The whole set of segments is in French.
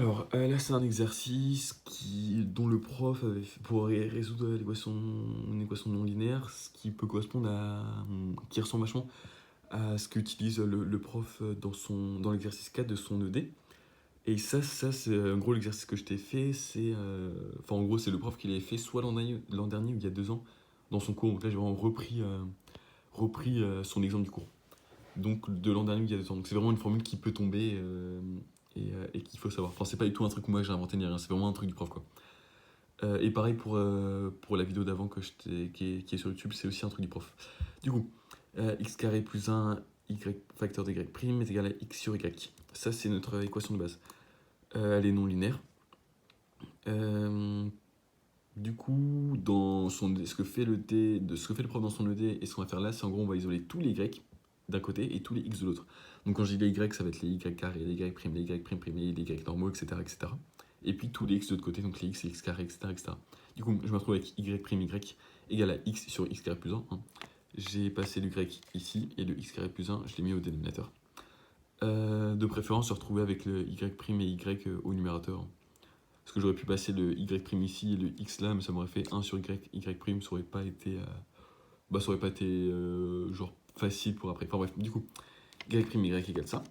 Alors, là, c'est un exercice dont le prof avait fait pour résoudre une équation non linéaire, ce qui peut correspondre qui ressemble vachement à ce qu'utilise le prof dans l'exercice 4 de son ED. Et ça c'est en gros l'exercice que je t'ai fait, enfin en gros c'est le prof qui l'avait fait soit l'an dernier ou il y a 2 ans dans son cours. Donc là j'ai vraiment repris son exemple du cours. Donc de l'an dernier ou il y a 2 ans. Donc c'est vraiment une formule qui peut tomber et qu'il faut savoir. Enfin c'est pas du tout un truc que moi j'ai inventé ni rien, c'est vraiment un truc du prof quoi. Et pareil pour la vidéo d'avant qui est sur YouTube, c'est aussi un truc du prof. Du coup, x carré plus 1 y facteur de y prime est égal à x sur y. Ça c'est notre équation de base. Elle est non linéaire. Du coup, ce que fait le prof dans son ED et ce qu'on va faire là, c'est en gros on va isoler tous les y d'un côté et tous les x de l'autre. Donc quand je dis les y, ça va être les y carrés, les y prime, les y prime primés, les y normaux, etc., etc. Et puis tous les x de l'autre côté, donc les x et x carré, etc., etc. Du coup, je me retrouve avec y prime y égale à x sur x carré plus 1. J'ai passé le y ici et le x carré plus 1, je l'ai mis au dénominateur. De préférence, se retrouver avec le y prime et y au numérateur. Parce que j'aurais pu passer le y prime ici et le x là, mais ça m'aurait fait 1 sur y prime, ça aurait pas été, genre facile pour après. Enfin bref, du coup, y prime y égale ça.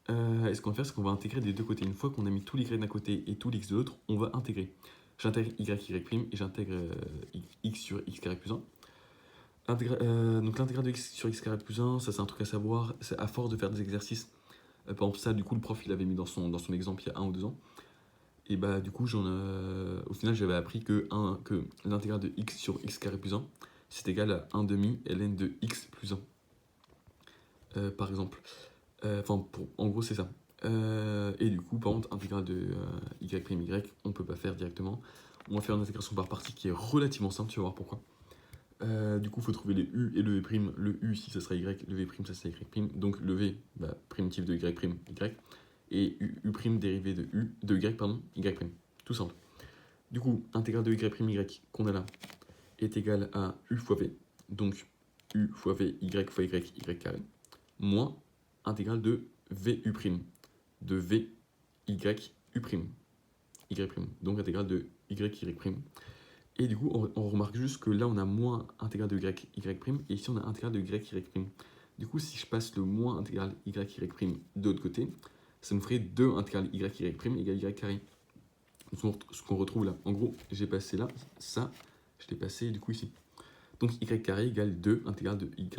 Et ce qu'on va faire, c'est qu'on va intégrer des deux côtés. Une fois qu'on a mis tous les y d'un côté et tous les x de l'autre, on va intégrer. J'intègre y prime et j'intègre x sur x carré plus 1. Donc l'intégrale de x sur x carré plus 1, ça c'est un truc à savoir, c'est à force de faire des exercices. Par exemple ça, du coup le prof il avait mis dans son exemple il y a 1 ou 2 ans. Et bah du coup au final j'avais appris que l'intégrale de x sur x carré plus 1 c'est égal à 1 demi ln de x plus 1 par exemple. En gros c'est ça. Et du coup par contre intégrale de y prime y on peut pas faire directement. On va faire une intégration par partie qui est relativement simple, tu vas voir pourquoi. Du coup il faut trouver les u et le v'. Le u ici ça sera y, le v' ça sera y'. Donc le v, primitif de y prime y. Et u' dérivé de y, pardon, y'. Tout simple. Du coup, intégrale de y' qu'on a là est égale à u fois v, donc u fois v, y fois y carré, moins intégrale de vu', de v, y, y', donc intégrale de y'. Et du coup, on remarque juste que là, on a moins intégrale de y', et ici, on a intégrale de y'. Du coup, si je passe le moins intégrale y', de l'autre côté, ça nous ferait 2 intégrale y', égale y carré. Ce qu'on retrouve là. En gros, j'ai passé là, ça, je l'ai passé du coup ici. Donc y carré égale 2 intégrale de y'.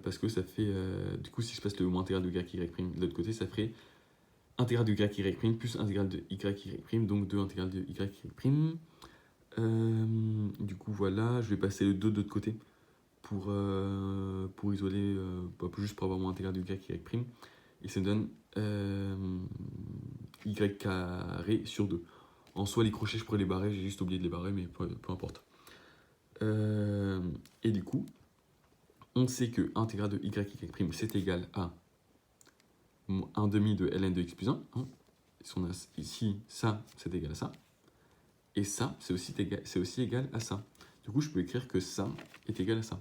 Parce que ça fait, du coup, si je passe le moins intégrale de y', de l'autre côté, ça ferait intégrale de y' plus intégrale de y', donc 2 intégrale de y'. Du coup, voilà, je vais passer le 2 de l'autre côté pour isoler, juste pour avoir moins intégrale de y'. Et ça me donne y carré sur 2. En soi, les crochets, je pourrais les barrer, j'ai juste oublié de les barrer, mais peu importe. Et du coup, on sait que intégrale de y', c'est égal à 1 demi de ln de x plus 1. Si on a ici, ça, c'est égal à ça. Et ça, c'est aussi égal à ça. Du coup, je peux écrire que ça est égal à ça.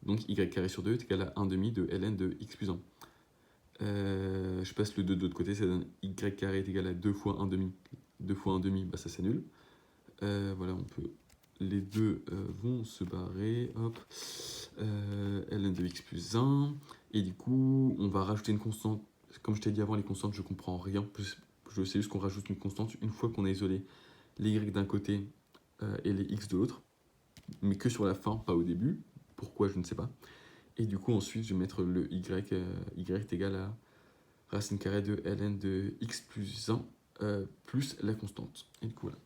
Donc y carré sur 2 est égal à 1 demi de ln de x plus 1. Je passe le 2 de l'autre côté, ça donne y carré est égal à 2 fois 1 demi. 2 fois 1 demi, ça s'annule. Voilà, les deux vont se barrer. Hop. Ln de x plus 1. Et du coup, on va rajouter une constante. Comme je t'ai dit avant, les constantes, je comprends rien. Je sais juste qu'on rajoute une constante une fois qu'on a isolé les y d'un côté et les x de l'autre. Mais que sur la fin, pas au début. Pourquoi, je ne sais pas. Et du coup, ensuite, je vais mettre le y est égal à racine carrée de ln de x plus 1 plus la constante. Et du coup, voilà.